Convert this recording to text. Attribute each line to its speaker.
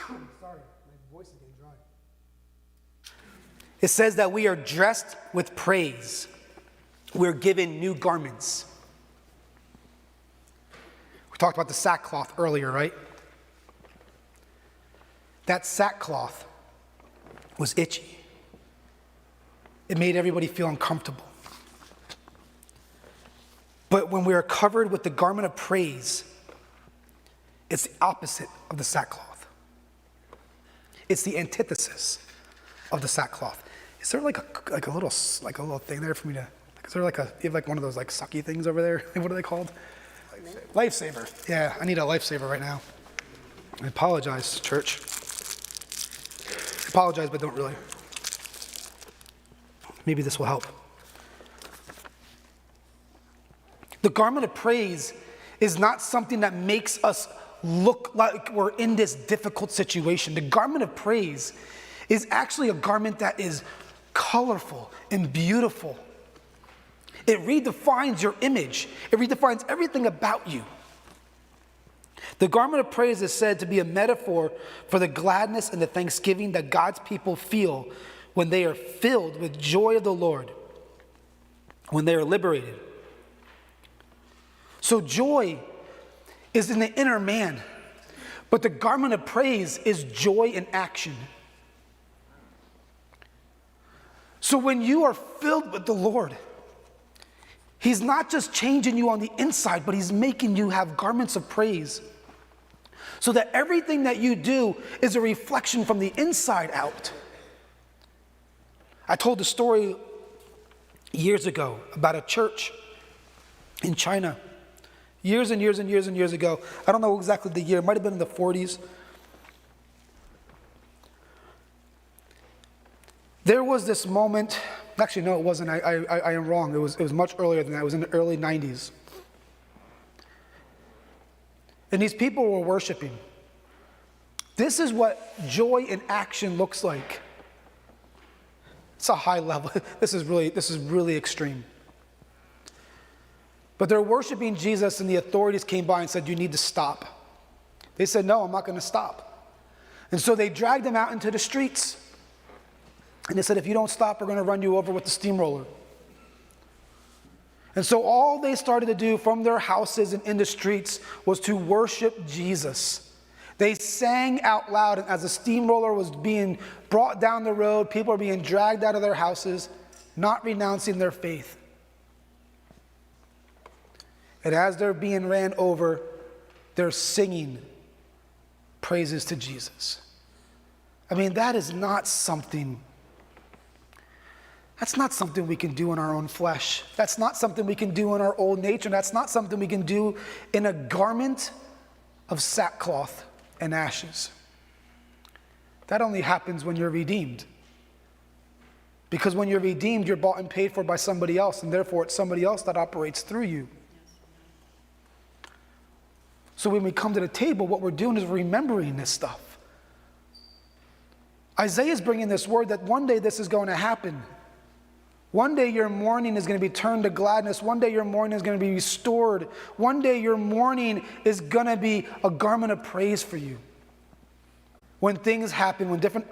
Speaker 1: Sorry, my voice is getting dry. It says that we are dressed with praise. We're given new garments. We talked about the sackcloth earlier, right? That sackcloth was itchy. It made everybody feel uncomfortable. But when we are covered with the garment of praise, it's the opposite of the sackcloth. It's the antithesis of the sackcloth. Is there like a little thing there for me to? Is there you have like one of those like sucky things over there? What are they called? Lifesaver. Yeah, I need a lifesaver right now. I apologize, church. I apologize, but don't really. Maybe this will help. The garment of praise is not something that makes us look like we're in this difficult situation. The garment of praise is actually a garment that is colorful and beautiful. It redefines your image. It redefines everything about you. The garment of praise is said to be a metaphor for the gladness and the thanksgiving that God's people feel when they are filled with joy of the Lord, when they are liberated. So joy is in the inner man, but the garment of praise is joy in action. So when you are filled with the Lord, He's not just changing you on the inside, but He's making you have garments of praise. So that everything that you do is a reflection from the inside out. I told a story years ago about a church in China. Years and years and years and years ago. I don't know exactly the year. It might have been in the 40s. There was this moment. Actually, no, it wasn't. I am wrong. It was much earlier than that. It was in the early 90s. And these people were worshiping. This is what joy in action looks like. It's a high level. This is really extreme. But they're worshiping Jesus, and the authorities came by and said, "You need to stop." They said, "No, I'm not going to stop." And so they dragged them out into the streets. And they said, "If you don't stop, we're going to run you over with the steamroller." And so all they started to do from their houses and in the streets was to worship Jesus. They sang out loud, and as the steamroller was being brought down the road, people are being dragged out of their houses, not renouncing their faith. And as they're being ran over, they're singing praises to Jesus. I mean, that's not something we can do in our own flesh. That's not something we can do in our old nature. That's not something we can do in a garment of sackcloth and ashes. That only happens when you're redeemed. Because when you're redeemed, you're bought and paid for by somebody else, and therefore it's somebody else that operates through you. So when we come to the table, what we're doing is remembering this stuff. Isaiah is bringing this word that one day this is going to happen. One day your mourning is going to be turned to gladness. One day your mourning is going to be restored. One day your mourning is going to be a garment of praise for you. When things happen, when different